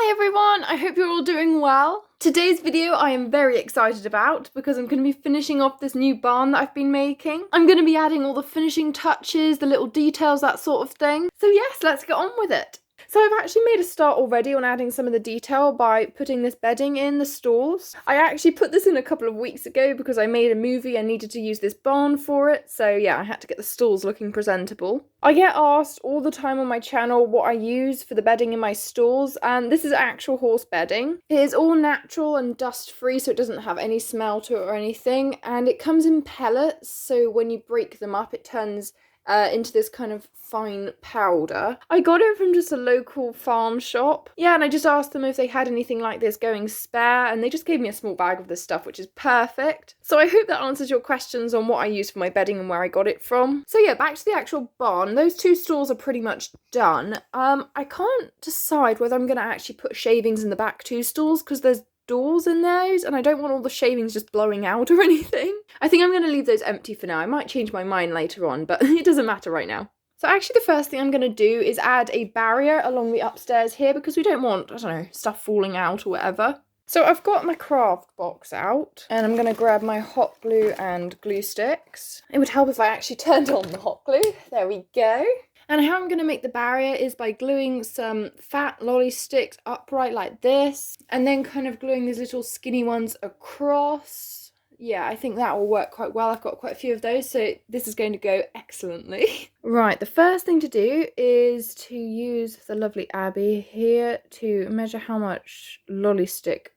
Hi everyone, I hope you're all doing well. Today's video I am very excited about because I'm going to be finishing off this new barn that I've been making. I'm going to be adding all the finishing touches, the little details, that sort of thing. So yes, let's get on with it. So I've actually made a start already on adding some of the detail by putting this bedding in the stalls. I actually put this in a couple of weeks ago because I made a movie and needed to use this barn for it. So yeah, I had to get the stalls looking presentable. I get asked all the time on my channel what I use for the bedding in my stalls, and this is actual horse bedding. It is all natural and dust free, so it doesn't have any smell to it or anything, and it comes in pellets, so when you break them up it turns into this kind of fine powder. I got it from just a local farm shop. Yeah, and I just asked them if they had anything like this going spare, and they just gave me a small bag of this stuff, which is perfect. So I hope that answers your questions on what I use for my bedding and where I got it from. So yeah, back to the actual barn. Those two stalls are pretty much done. I can't decide whether I'm going to actually put shavings in the back two stalls because there's doors in those and I don't want all the shavings just blowing out or anything. I think I'm going to leave those empty for now. I might change my mind later on, but it doesn't matter right now. So actually the first thing I'm going to do is add a barrier along the upstairs here because we don't want, I don't know, stuff falling out or whatever. So I've got my craft box out and I'm going to grab my hot glue and glue sticks. It would help if I actually turned on the hot glue. There we go. And how I'm going to make the barrier is by gluing some fat lolly sticks upright like this, and then kind of gluing these little skinny ones across. Yeah, I think that will work quite well. I've got quite a few of those, so this is going to go excellently. Right, the first thing to do is to use the lovely Abby here to measure how much lolly stick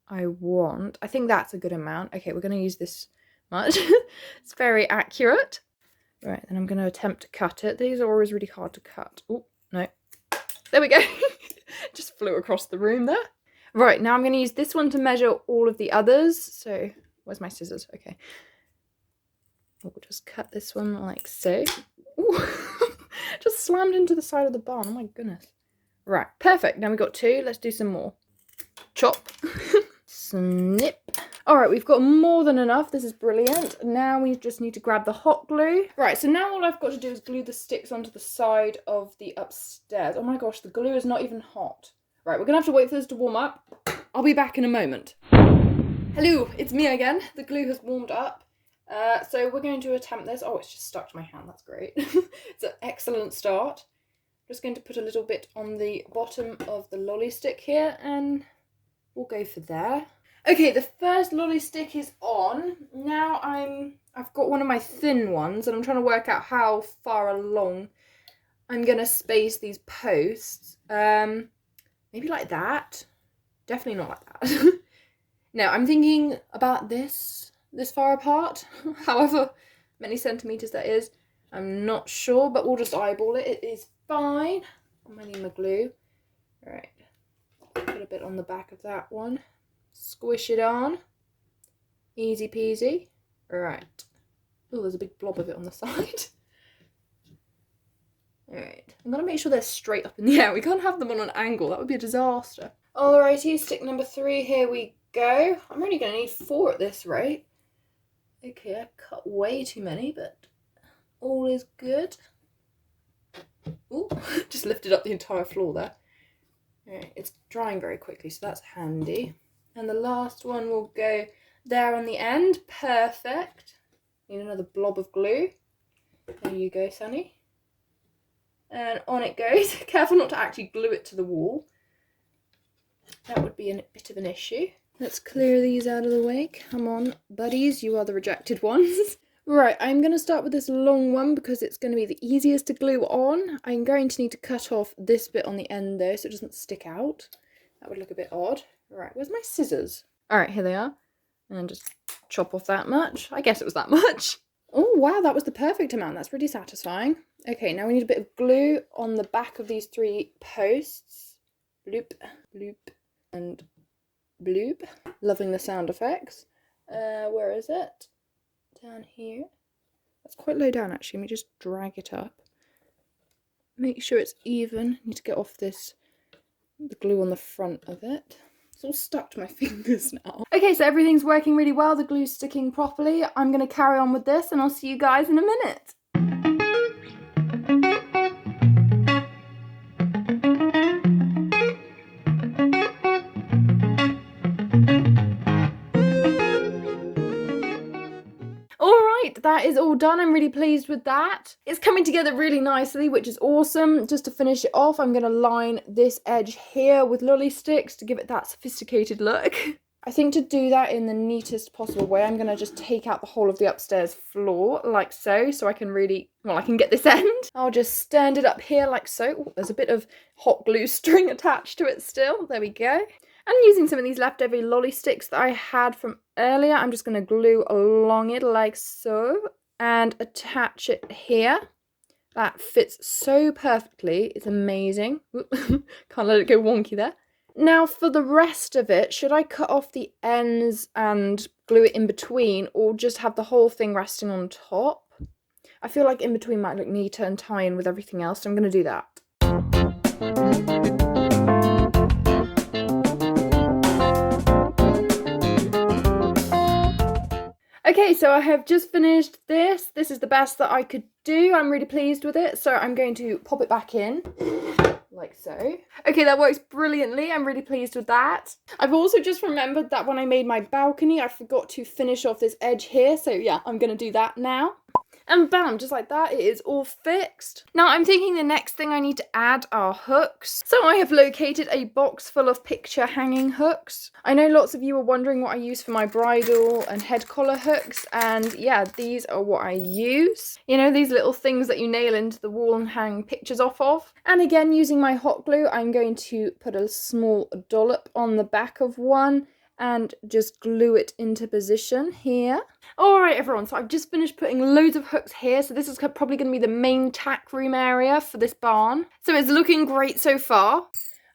I want. I think that's a good amount. Okay, we're going to use this much. It's very accurate. Right, then I'm going to attempt to cut it. These are always really hard to cut. Oh, no. There we go. Just flew across the room there. Right, now I'm going to use this one to measure all of the others. So, where's my scissors? Okay. We'll just cut this one like so. Ooh. Just slammed into the side of the barn. Oh my goodness. Right, perfect. Now we've got two. Let's do some more. Chop. Snip. Alright, we've got more than enough. This is brilliant. Now we just need to grab the hot glue. Right, so now all I've got to do is glue the sticks onto the side of the upstairs. Oh my gosh, the glue is not even hot. Right, we're going to have to wait for this to warm up. I'll be back in a moment. Hello, it's me again. The glue has warmed up. So we're going to attempt this. Oh, it's just stuck to my hand. That's great. It's an excellent start. I'm just going to put a little bit on the bottom of the lolly stick here and we'll go for there. Okay, the first lolly stick is on. Now I've got one of my thin ones and I'm trying to work out how far along I'm going to space these posts. Maybe like that. Definitely not like that. No, I'm thinking about this far apart. However many centimetres that is. I'm not sure, but we'll just eyeball it. It is fine. I might need my glue. All right. Put a bit on the back of that one. Squish it on. Easy peasy. Right. Oh, there's a big blob of it on the side. Alright. I'm going to make sure they're straight up in the air. We can't have them on an angle. That would be a disaster. Alrighty, stick number 3. Here we go. I'm only going to need 4 at this rate. Okay, I cut way too many, but all is good. Ooh, just lifted up the entire floor there. Alright, it's drying very quickly, so that's handy. And the last one will go there on the end. Perfect. Need another blob of glue. There you go, Sunny. And on it goes. Careful not to actually glue it to the wall. That would be a bit of an issue. Let's clear these out of the way. Come on, buddies. You are the rejected ones. Right, I'm going to start with this long one because it's going to be the easiest to glue on. I'm going to need to cut off this bit on the end though so it doesn't stick out. That would look a bit odd. Right, where's my scissors? Alright, here they are. And just chop off that much. I guess it was that much. Oh, wow, that was the perfect amount. That's really satisfying. Okay, now we need a bit of glue on the back of these 3 posts. Bloop, bloop, and bloop. Loving the sound effects. Where is it? Down here. That's quite low down, actually. Let me just drag it up. Make sure it's even. Need to get off the glue on the front of it. It's all stuck to my fingers now. Okay, so everything's working really well. The glue's sticking properly. I'm going to carry on with this and I'll see you guys in a minute. that is all done. I'm really pleased with that. It's coming together really nicely, which is awesome. Just to finish it off, I'm going to line this edge here with lolly sticks to give it that sophisticated look. I think to do that in the neatest possible way, I'm going to just take out the whole of the upstairs floor like so I can really, well, I can get this end. I'll just stand it up here like so. Ooh, there's a bit of hot glue string attached to it still. There we go. And using some of these leftover lolly sticks that I had from earlier, I'm just going to glue along it like so and attach it here. That fits so perfectly. It's amazing. Can't let it go wonky there. Now for the rest of it, should I cut off the ends and glue it in between or just have the whole thing resting on top? I feel like in between might look neater and tie in with everything else, so I'm going to do that. Okay, so I have just finished this. This is the best that I could do. I'm really pleased with it, so I'm going to pop it back in. Like so. Okay, that works brilliantly. I'm really pleased with that. I've also just remembered that when I made my balcony, I forgot to finish off this edge here. So yeah, I'm going to do that now. And bam, just like that, it is all fixed. Now I'm thinking the next thing I need to add are hooks. So I have located a box full of picture hanging hooks. I know lots of you are wondering what I use for my bridal and head collar hooks, and yeah, these are what I use. You know, these little things that you nail into the wall and hang pictures off of. And again, using my hot glue, I'm going to put a small dollop on the back of one and just glue it into position here. Alright everyone, so I've just finished putting loads of hooks here, so this is probably going to be the main tack room area for this barn. So it's looking great so far.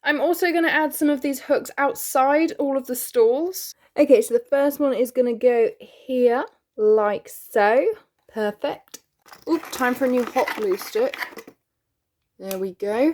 I'm also going to add some of these hooks outside all of the stalls. Okay, so the first one is going to go here, like so. Perfect. Oop, time for a new hot glue stick. There we go.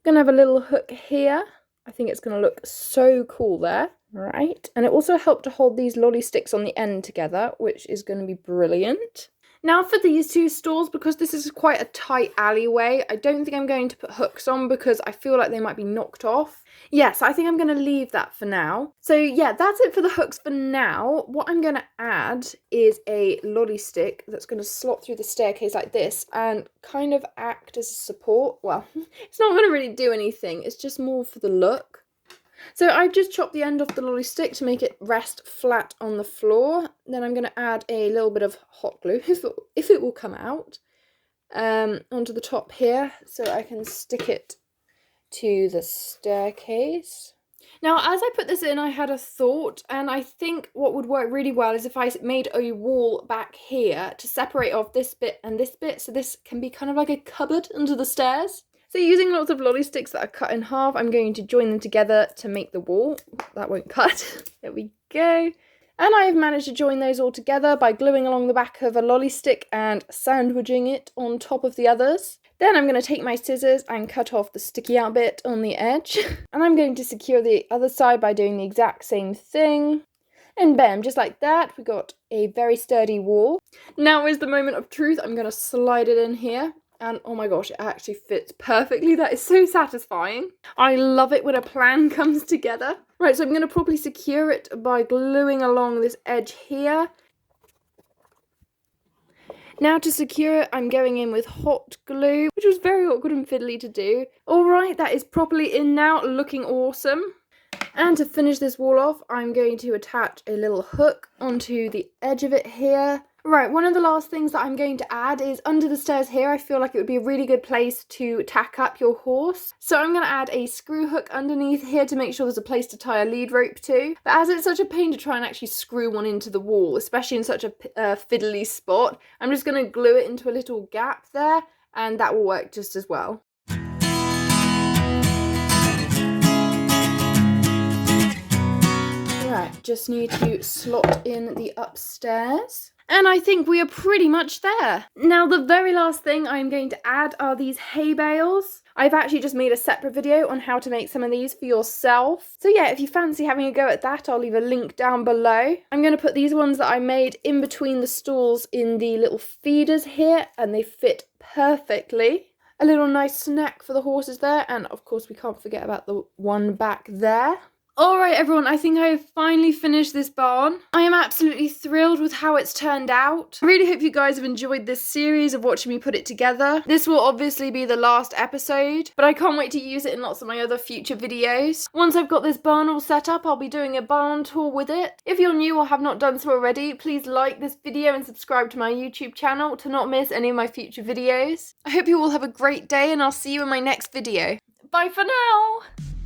Gonna have a little hook here. I think it's gonna look so cool there. Right, and it also helped to hold these lolly sticks on the end together, which is going to be brilliant. Now for these two stalls, because this is quite a tight alleyway, I don't think I'm going to put hooks on because I feel like they might be knocked off. Yes, I think I'm going to leave that for now. So yeah, that's it for the hooks for now. What I'm going to add is a lolly stick that's going to slot through the staircase like this and kind of act as a support. Well, it's not going to really do anything, it's just more for the look. So I've just chopped the end off the lolly stick to make it rest flat on the floor. Then I'm going to add a little bit of hot glue, if it will come out, onto the top here so I can stick it to the staircase. Now, as I put this in, I had a thought, and I think what would work really well is if I made a wall back here to separate off this bit and this bit, so this can be kind of like a cupboard under the stairs. So using lots of lolly sticks that are cut in half, I'm going to join them together to make the wall. That won't cut. There we go. And I have managed to join those all together by gluing along the back of a lolly stick and sandwiching it on top of the others. Then I'm going to take my scissors and cut off the sticky out bit on the edge. And I'm going to secure the other side by doing the exact same thing. And bam, just like that, we got a very sturdy wall. Now is the moment of truth. I'm going to slide it in here. And oh my gosh, it actually fits perfectly. That is so satisfying. I love it when a plan comes together. Right, so I'm going to properly secure it by gluing along this edge here. Now to secure it, I'm going in with hot glue, which was very awkward and fiddly to do. Alright, that is properly in now, looking awesome. And to finish this wall off, I'm going to attach a little hook onto the edge of it here. Right, one of the last things that I'm going to add is under the stairs here, I feel like it would be a really good place to tack up your horse. So I'm going to add a screw hook underneath here to make sure there's a place to tie a lead rope to. But as it's such a pain to try and actually screw one into the wall, especially in such a fiddly spot, I'm just going to glue it into a little gap there, and that will work just as well. Right, just need to slot in the upstairs. And I think we are pretty much there. Now, the very last thing I'm going to add are these hay bales. I've actually just made a separate video on how to make some of these for yourself. So yeah, if you fancy having a go at that, I'll leave a link down below. I'm going to put these ones that I made in between the stalls in the little feeders here, and they fit perfectly. A little nice snack for the horses there, and of course we can't forget about the one back there. Alright everyone, I think I have finally finished this barn. I am absolutely thrilled with how it's turned out. I really hope you guys have enjoyed this series of watching me put it together. This will obviously be the last episode, but I can't wait to use it in lots of my other future videos. Once I've got this barn all set up, I'll be doing a barn tour with it. If you're new or have not done so already, please like this video and subscribe to my YouTube channel to not miss any of my future videos. I hope you all have a great day and I'll see you in my next video. Bye for now!